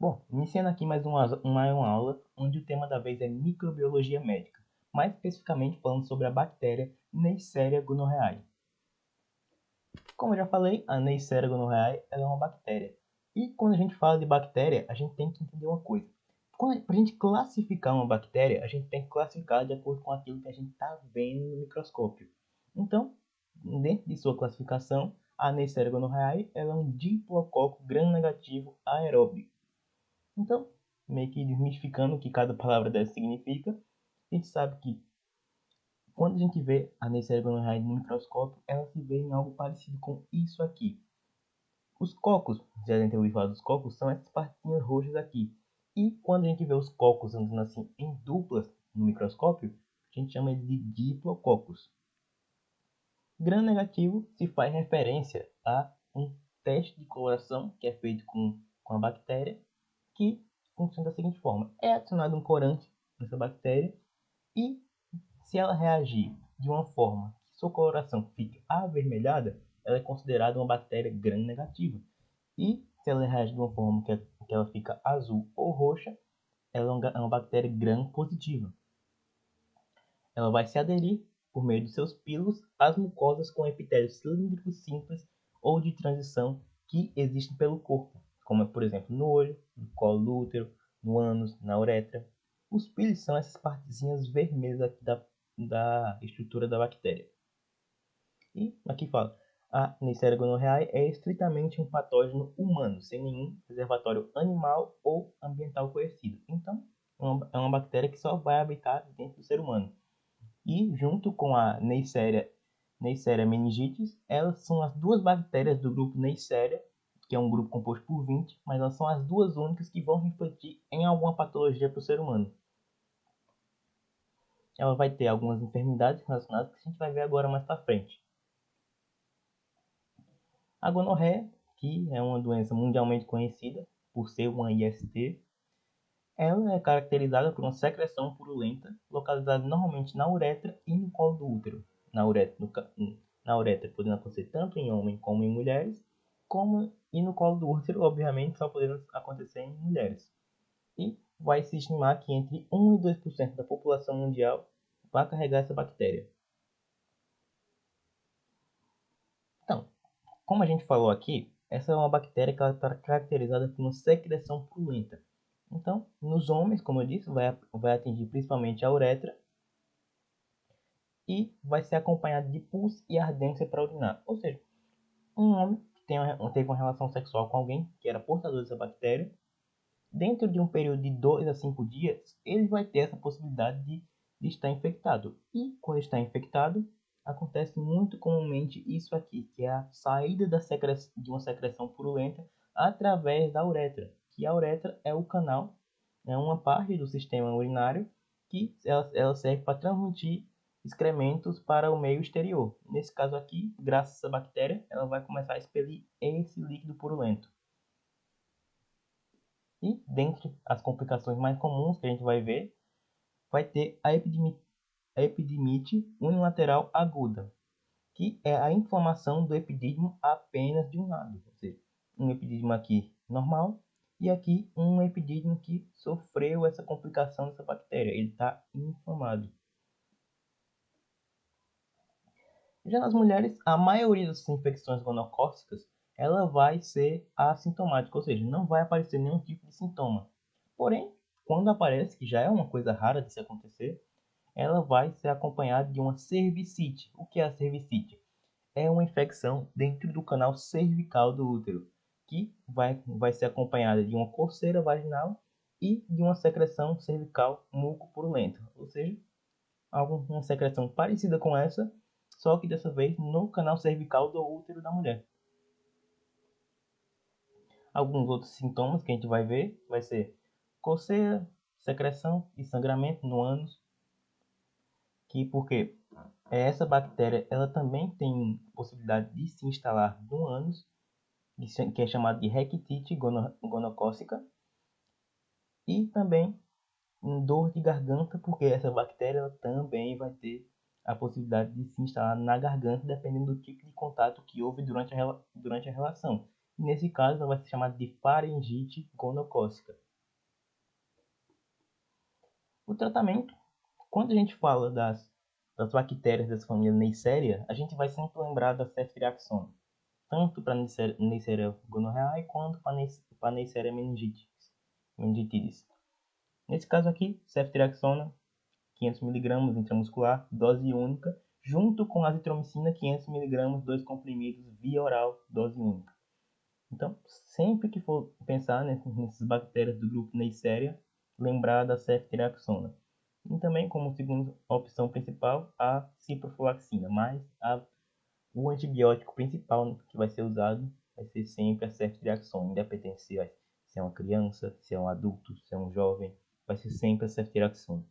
Bom, iniciando aqui mais uma aula, onde o tema da vez é microbiologia médica, mais especificamente falando sobre a bactéria Neisseria gonorrhoeae. Como eu já falei, a Neisseria gonorrhoeae ela é uma bactéria. E quando a gente fala de bactéria, a gente tem que entender uma coisa. Para a gente classificar uma bactéria, a gente tem que classificar de acordo com aquilo que a gente está vendo no microscópio. Então, dentro de sua classificação, a Neisseria gonorrhoeae ela é um diplococo gram-negativo aeróbico. Então, meio que desmistificando o que cada palavra dessa significa, a gente sabe que quando a gente vê a Neisseria gonorrhoeae no microscópio, ela se vê em algo parecido com isso aqui. Os cocos, já devem ter ouvido falar dos cocos, são essas partinhas roxas aqui. E quando a gente vê os cocos andando assim em duplas no microscópio, a gente chama eles de diplococos. Gram negativo se faz referência a um teste de coloração que é feito com a bactéria, que funciona da seguinte forma: é adicionado um corante nessa bactéria e, se ela reagir de uma forma que sua coloração fique avermelhada, ela é considerada uma bactéria gram-negativa. E, se ela reage de uma forma que ela fica azul ou roxa, ela é uma bactéria gram-positiva. Ela vai se aderir, por meio de seus pílulos, às mucosas com epitélios cilíndricos simples ou de transição que existem pelo corpo, como por exemplo no olho, no colo do útero, no ânus, na uretra. Os pílulos são essas partezinhas vermelhas aqui da estrutura da bactéria. E aqui fala, a Neisseria gonorrhoeae é estritamente um patógeno humano, sem nenhum reservatório animal ou ambiental conhecido. Então, é uma bactéria que só vai habitar dentro do ser humano. E, junto com a Neisseria meningitis, elas são as duas bactérias do grupo Neisseria, que é um grupo composto por 20, mas elas são as duas únicas que vão refletir em alguma patologia para o ser humano. Ela vai ter algumas enfermidades relacionadas que a gente vai ver agora mais para frente. A gonorreia, que é uma doença mundialmente conhecida por ser uma IST, ela é caracterizada por uma secreção purulenta, localizada normalmente na uretra e no colo do útero. Na uretra podendo acontecer tanto em homens como em mulheres, e no colo do útero, obviamente, só podendo acontecer em mulheres. E vai se estimar que entre 1 e 2% da população mundial vai carregar essa bactéria. Então, como a gente falou aqui, essa é uma bactéria que está caracterizada por uma secreção purulenta. Então, nos homens, como eu disse, vai atingir principalmente a uretra e vai ser acompanhado de pus e ardência para urinar. Ou seja, um homem que teve uma relação sexual com alguém que era portador dessa bactéria, dentro de um período de 2 a 5 dias, ele vai ter essa possibilidade de estar infectado. E quando está infectado, acontece muito comumente isso aqui, que é a saída de uma secreção purulenta através da uretra. Que a uretra é o canal, é uma parte do sistema urinário que ela serve para transmitir excrementos para o meio exterior. Nesse caso aqui, graças a essa bactéria, ela vai começar a expelir esse líquido purulento. E dentre as complicações mais comuns que a gente vai ver, vai ter a epidimite unilateral aguda, que é a inflamação do epidídimo apenas de um lado. Ou seja, um epidídimo aqui normal e aqui um epidídimo que sofreu essa complicação dessa bactéria. Ele está inflamado. Já nas mulheres, a maioria das infecções gonocócicas ela vai ser assintomática, ou seja, não vai aparecer nenhum tipo de sintoma. Porém, quando aparece, que já é uma coisa rara de se acontecer, ela vai ser acompanhada de uma cervicite. O que é a cervicite? É uma infecção dentro do canal cervical do útero, que vai ser acompanhada de uma coceira vaginal e de uma secreção cervical mucopurulenta, ou seja, uma secreção parecida com essa, só que dessa vez no canal cervical do útero da mulher. Alguns outros sintomas que a gente vai ver vai ser coceira, secreção e sangramento no ânus, que porque essa bactéria ela também tem possibilidade de se instalar no ânus, que é chamado de rectite gonocócica, e também dor de garganta, porque essa bactéria ela também vai ter a possibilidade de se instalar na garganta, dependendo do tipo de contato que houve durante a relação. Nesse caso, ela vai ser chamada de faringite gonocócica. O tratamento, quando a gente fala das bactérias dessa família Neisseria, a gente vai sempre lembrar da ceftriaxona, tanto para Neisseria gonorrhoeae quanto para Neisseria meningitidis. Nesse caso aqui, ceftriaxona, 500 mg intramuscular, dose única, junto com azitromicina, 500 mg, 2 comprimidos via oral, dose única. Então, sempre que for pensar nessas bactérias do grupo Neisseria, lembrar da ceftriaxona. E também, como segunda opção principal, a ciprofloxacina, mas o antibiótico principal que vai ser usado vai ser sempre a ceftriaxona, independente se é uma criança, se é um adulto, se é um jovem, vai ser sempre a ceftriaxona.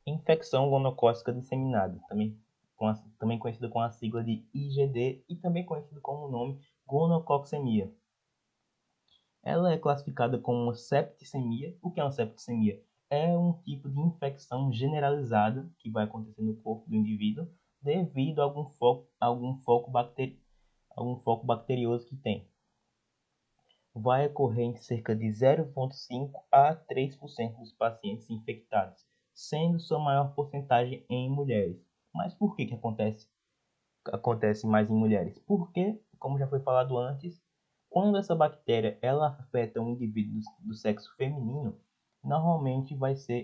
Infecção gonocócica disseminada, também conhecida com a sigla de IgD e também conhecido como o nome gonococcemia. Ela é classificada como uma septicemia. O que é uma septicemia? É um tipo de infecção generalizada que vai acontecer no corpo do indivíduo devido a algum foco bacterioso que tem. Vai ocorrer em cerca de 0,5 a 3% dos pacientes infectados, sendo sua maior porcentagem em mulheres. Mas por que acontece mais em mulheres? Porque, como já foi falado antes, quando essa bactéria ela afeta um indivíduo do sexo feminino, normalmente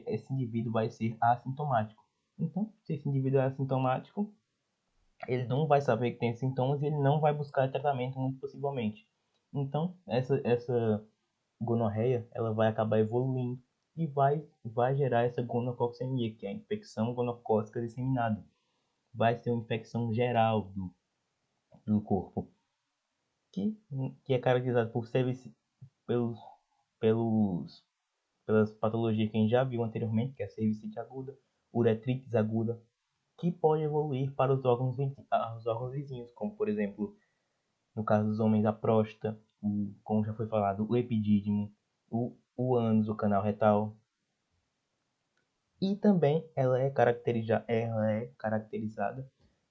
esse indivíduo vai ser assintomático. Então, se esse indivíduo é assintomático, ele não vai saber que tem sintomas e ele não vai buscar tratamento muito possivelmente. Então, essa gonorreia, ela vai acabar evoluindo e vai gerar essa gonococcemia, que é a infecção gonocócica disseminada. Vai ser uma infecção geral do corpo, que é caracterizada pelos, pelos, pelas patologias que a gente já viu anteriormente, que é a cervicite aguda, uretrites aguda, que pode evoluir para os órgãos vizinhos, como por exemplo, no caso dos homens, a próstata, como já foi falado, o epidídimo, o ânus, o canal retal. E também ela é caracterizada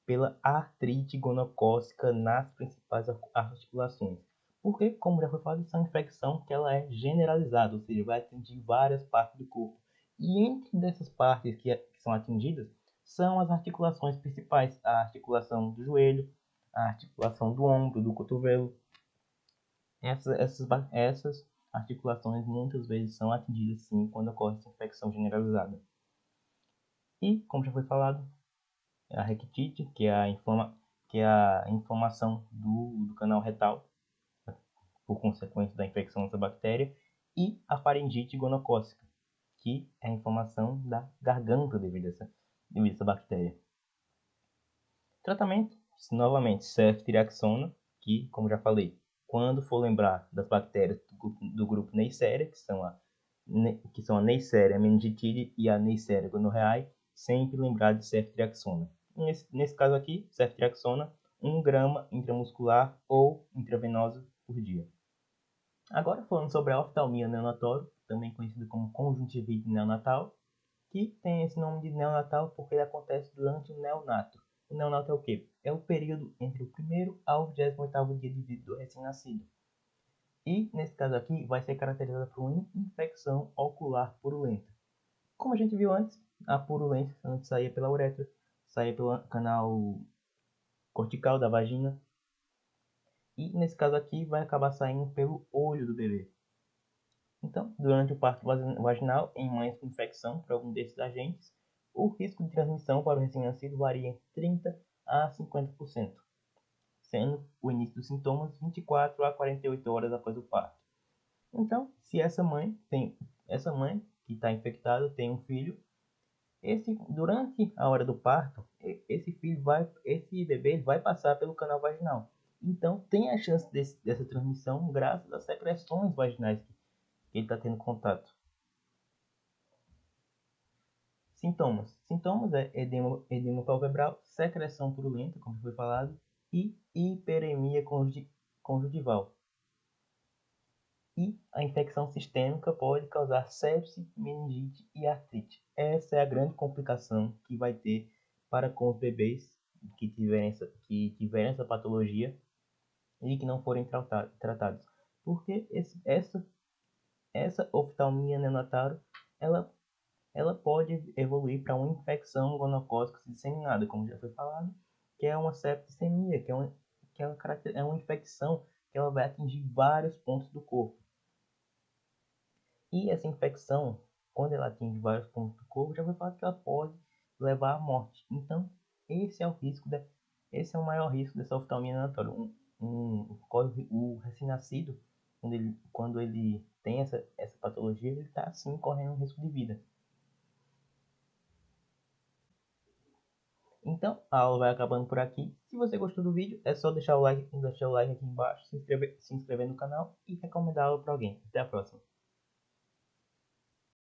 pela artrite gonocócica nas principais articulações. Porque, como já foi falado, isso é uma infecção que ela é generalizada, ou seja, vai atingir várias partes do corpo. E entre dessas partes que são atingidas, são as articulações principais, a articulação do joelho, a articulação do ombro, do cotovelo. Essas articulações muitas vezes são atingidas sim quando ocorre essa infecção generalizada. E, como já foi falado, a rectite, que é a inflamação do canal retal, por consequência da infecção dessa bactéria, e a faringite gonocócica, que é a inflamação da garganta devido a essa bactéria. Tratamento, novamente, ceftriaxona, que, como já falei, quando for lembrar das bactérias do grupo Neisseria, que são a Neisseria meningitide e a Neisseria gonorrhoeae, sempre lembrar de ceftriaxona. Nesse caso aqui, ceftriaxona, 1 grama intramuscular ou intravenosa por dia. Agora falando sobre a oftalmia neonatal, também conhecida como conjuntivite neonatal, que tem esse nome de neonatal porque ele acontece durante o neonato. O neonato é o quê? É o período entre o primeiro ao 28º dia de vida do recém-nascido. E, nesse caso aqui, vai ser caracterizada por uma infecção ocular purulenta. Como a gente viu antes, a purulência antes saía pela uretra, saía pelo canal cortical da vagina. E, nesse caso aqui, vai acabar saindo pelo olho do bebê. Então, durante o parto vaginal, em mães com infecção por algum desses agentes, o risco de transmissão para o recém-nascido varia entre 30% a 50%, sendo o início dos sintomas 24 a 48 horas após o parto. Então, se essa mãe que está infectada tem um filho, durante a hora do parto, esse bebê vai passar pelo canal vaginal. Então, tem a chance dessa transmissão graças às secreções vaginais que ele está tendo contato. Sintomas. Sintomas é edema palpebral, secreção purulenta, como foi falado, e hiperemia conjuntival. E a infecção sistêmica pode causar sepse, meningite e artrite. Essa é a grande complicação que vai ter para com os bebês que tiverem essa patologia. e que não forem tratados. Porque essa oftalmia neonatal, ela, ela pode evoluir para uma infecção gonocócica disseminada, como já foi falado, que é uma septicemia, é uma infecção que ela vai atingir vários pontos do corpo. E essa infecção, quando ela atinge vários pontos do corpo, já foi falado que ela pode levar à morte. Então, esse é o risco esse é o maior risco dessa oftalmia neonatal. O recém-nascido, quando ele tem essa patologia, ele está sim correndo um risco de vida. Então, a aula vai acabando por aqui. Se você gostou do vídeo, é só deixar o like aqui embaixo, se inscrever no canal e recomendar a aula para alguém. Até a próxima.